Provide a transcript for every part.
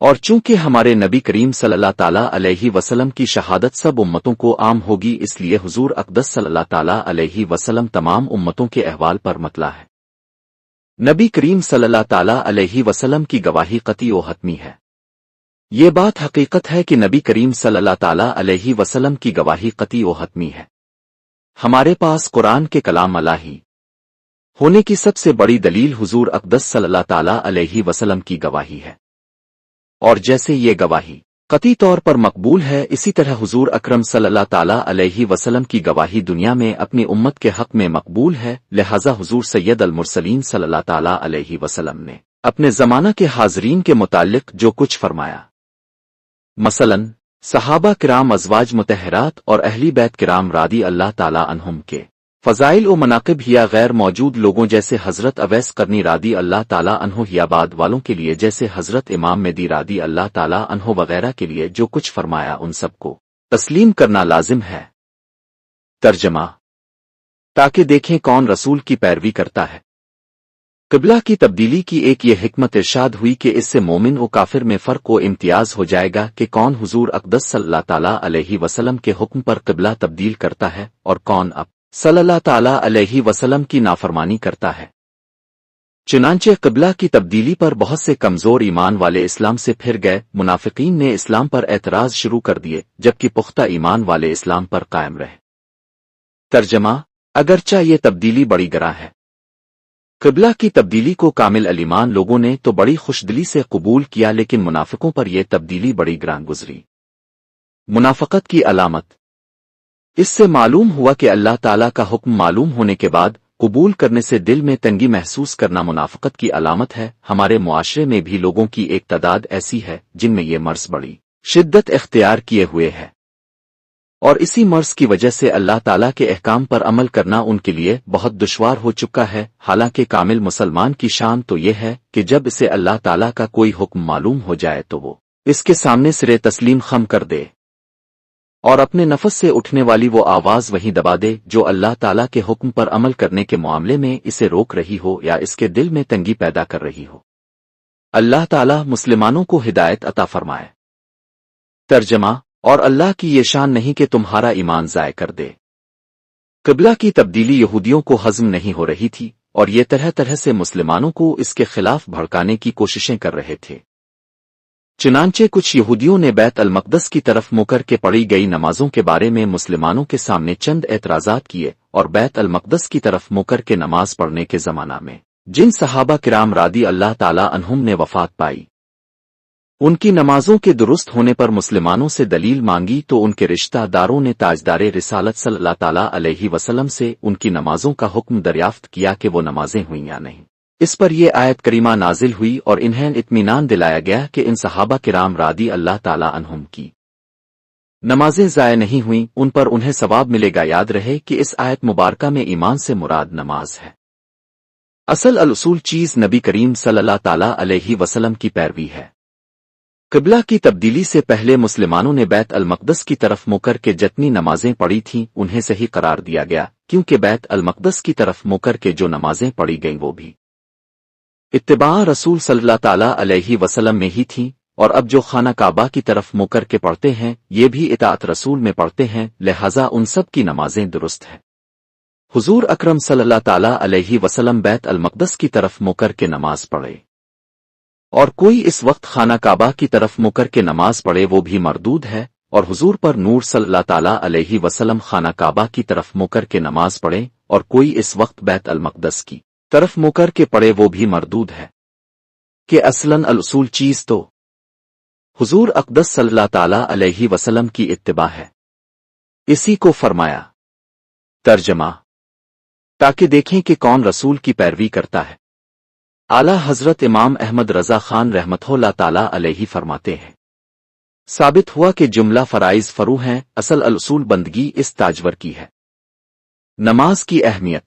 اور چونکہ ہمارے نبی کریم صلی اللہ تعالیٰ علیہ وسلم کی شہادت سب امتوں کو عام ہوگی، اس لیے حضور اقدس صلی اللہ تعالیٰ علیہ وسلم تمام امتوں کے احوال پر مطلع ہے۔ نبی کریم صلی اللہ تعالیٰ علیہ وسلم کی گواہی قطعی و حتمی ہے۔ یہ بات حقیقت ہے کہ نبی کریم صلی اللہ تعالیٰ علیہ وسلم کی گواہی قطعی و حتمی ہے۔ ہمارے پاس قرآن کے کلام الہی ہونے کی سب سے بڑی دلیل حضور اقدس صلی اللہ تعالیٰ علیہ وسلم کی گواہی ہے، اور جیسے یہ گواہی قطعی طور پر مقبول ہے، اسی طرح حضور اکرم صلی اللہ تعالیٰ علیہ وسلم کی گواہی دنیا میں اپنی امت کے حق میں مقبول ہے۔ لہذا حضور سید المرسلین صلی اللہ تعالیٰ علیہ وسلم نے اپنے زمانہ کے حاضرین کے متعلق جو کچھ فرمایا، مثلاً صحابہ کرام، ازواج مطہرات اور اہلی بیت کرام رضی اللہ تعالیٰ عنہم کے فضائل و مناقب یا غیر موجود لوگوں جیسے حضرت اویس قرنی رضی اللہ تعالیٰ عنہ یا بعد والوں کے لیے جیسے حضرت امام مہدی رضی اللہ تعالیٰ عنہ وغیرہ کے لیے جو کچھ فرمایا، ان سب کو تسلیم کرنا لازم ہے۔ ترجمہ: تاکہ دیکھیں کون رسول کی پیروی کرتا ہے۔ قبلہ کی تبدیلی کی ایک یہ حکمت ارشاد ہوئی کہ اس سے مومن و کافر میں فرق و امتیاز ہو جائے گا کہ کون حضور اقدس صلی اللہ تعالیٰ علیہ وسلم کے حکم پر قبلہ تبدیل کرتا ہے اور کون اب صلی اللہ تعالیٰ علیہ وسلم کی نافرمانی کرتا ہے۔ چنانچہ قبلہ کی تبدیلی پر بہت سے کمزور ایمان والے اسلام سے پھر گئے، منافقین نے اسلام پر اعتراض شروع کر دیے، جبکہ پختہ ایمان والے اسلام پر قائم رہے۔ ترجمہ: اگرچہ یہ تبدیلی بڑی گراں ہے، قبلہ کی تبدیلی کو کامل الایمان لوگوں نے تو بڑی خوشدلی سے قبول کیا، لیکن منافقوں پر یہ تبدیلی بڑی گراں گزری۔ منافقت کی علامت: اس سے معلوم ہوا کہ اللہ تعالیٰ کا حکم معلوم ہونے کے بعد قبول کرنے سے دل میں تنگی محسوس کرنا منافقت کی علامت ہے۔ ہمارے معاشرے میں بھی لوگوں کی ایک تعداد ایسی ہے جن میں یہ مرض بڑی شدت اختیار کیے ہوئے ہے، اور اسی مرض کی وجہ سے اللہ تعالیٰ کے احکام پر عمل کرنا ان کے لیے بہت دشوار ہو چکا ہے۔ حالانکہ کامل مسلمان کی شان تو یہ ہے کہ جب اسے اللہ تعالیٰ کا کوئی حکم معلوم ہو جائے تو وہ اس کے سامنے سرے تسلیم خم کر دے اور اپنے نفس سے اٹھنے والی وہ آواز وہیں دبا دے جو اللہ تعالیٰ کے حکم پر عمل کرنے کے معاملے میں اسے روک رہی ہو یا اس کے دل میں تنگی پیدا کر رہی ہو۔ اللہ تعالیٰ مسلمانوں کو ہدایت عطا فرمائے۔ ترجمہ: اور اللہ کی یہ شان نہیں کہ تمہارا ایمان ضائع کر دے۔ قبلہ کی تبدیلی یہودیوں کو ہضم نہیں ہو رہی تھی، اور یہ طرح طرح سے مسلمانوں کو اس کے خلاف بھڑکانے کی کوششیں کر رہے تھے۔ چنانچہ کچھ یہودیوں نے بیت المقدس کی طرف منہ کر کے پڑھی گئی نمازوں کے بارے میں مسلمانوں کے سامنے چند اعتراضات کیے، اور بیت المقدس کی طرف منہ کر کے نماز پڑھنے کے زمانہ میں جن صحابہ کرام رضی اللہ تعالیٰ عنہم نے وفات پائی، ان کی نمازوں کے درست ہونے پر مسلمانوں سے دلیل مانگی تو ان کے رشتہ داروں نے تاجدار رسالت صلی اللہ تعالیٰ علیہ وسلم سے ان کی نمازوں کا حکم دریافت کیا کہ وہ نمازیں ہوئیں یا نہیں۔ اس پر یہ آیت کریمہ نازل ہوئی اور انہیں اطمینان دلایا گیا کہ ان صحابہ کرام رضی اللہ تعالیٰ عنہم کی نمازیں ضائع نہیں ہوئیں، ان پر انہیں ثواب ملے گا۔ یاد رہے کہ اس آیت مبارکہ میں ایمان سے مراد نماز ہے۔ اصل الاصول چیز نبی کریم صلی اللہ تعالیٰ علیہ وسلم کی پیروی ہے۔ قبلہ کی تبدیلی سے پہلے مسلمانوں نے بیت المقدس کی طرف منہ کر کے جتنی نمازیں پڑھی تھیں انہیں صحیح قرار دیا گیا، کیونکہ بیت المقدس کی طرف منہ کر کے جو نمازیں پڑھی گئیں وہ بھی اتباع رسول صلی اللہ تعالیٰ علیہ وسلم میں ہی تھیں، اور اب جو خانہ کعبہ کی طرف منہ کر کے پڑھتے ہیں یہ بھی اطاعت رسول میں پڑھتے ہیں، لہٰذا ان سب کی نمازیں درست ہیں۔ حضور اکرم صلی اللہ تعالیٰ علیہ وسلم بیت المقدس کی طرف منہ کر کے نماز پڑھے، اور کوئی اس وقت خانہ کعبہ کی طرف منہ کر کے نماز پڑھے وہ بھی مردود ہے، اور حضور پر نور صلی اللہ تعالیٰ علیہ وسلم خانہ کعبہ کی طرف منہ کر کے نماز پڑھے اور کوئی اس وقت بیت المقدس کی طرف منہ کر کے پڑھے وہ بھی مردود ہے، کہ اصلاً الاصول چیز تو حضور اقدس صلی اللہ تعالیٰ علیہ وسلم کی اتباع ہے۔ اسی کو فرمایا۔ ترجمہ: تاکہ دیکھیں کہ کون رسول کی پیروی کرتا ہے۔ اعلیٰ حضرت امام احمد رضا خان رحمتہ اللہ تعالیٰ علیہ فرماتے ہیں، ثابت ہوا کہ جملہ فرائض فرو ہیں، اصل الاصول بندگی اس تاجور کی ہے۔ نماز کی اہمیت۔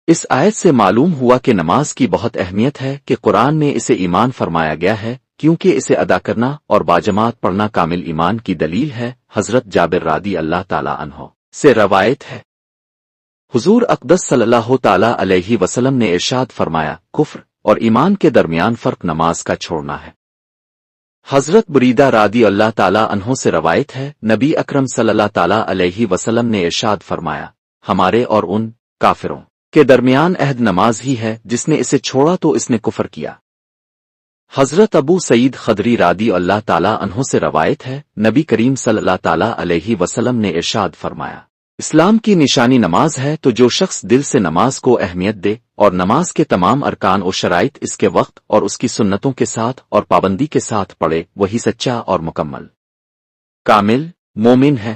اس آیت سے معلوم ہوا کہ نماز کی بہت اہمیت ہے کہ قرآن میں اسے ایمان فرمایا گیا ہے، کیونکہ اسے ادا کرنا اور باجماعت پڑھنا کامل ایمان کی دلیل ہے۔ حضرت جابر رضی اللہ تعالیٰ عنہ سے روایت ہے، حضور اقدس صلی اللہ تعالیٰ علیہ وسلم نے ارشاد فرمایا، کفر اور ایمان کے درمیان فرق نماز کا چھوڑنا ہے۔ حضرت بریدہ رضی اللہ تعالیٰ عنہ سے روایت ہے، نبی اکرم صلی اللہ تعالیٰ علیہ وسلم نے ارشاد فرمایا، ہمارے اور ان کافروں کے درمیان عہد نماز ہی ہے، جس نے اسے چھوڑا تو اس نے کفر کیا۔ حضرت ابو سعید خدری رضی اللہ تعالیٰ عنہ سے روایت ہے، نبی کریم صلی اللہ تعالیٰ علیہ وسلم نے ارشاد فرمایا، اسلام کی نشانی نماز ہے، تو جو شخص دل سے نماز کو اہمیت دے اور نماز کے تمام ارکان و شرائط اس کے وقت اور اس کی سنتوں کے ساتھ اور پابندی کے ساتھ پڑھے، وہی سچا اور مکمل کامل مومن ہے۔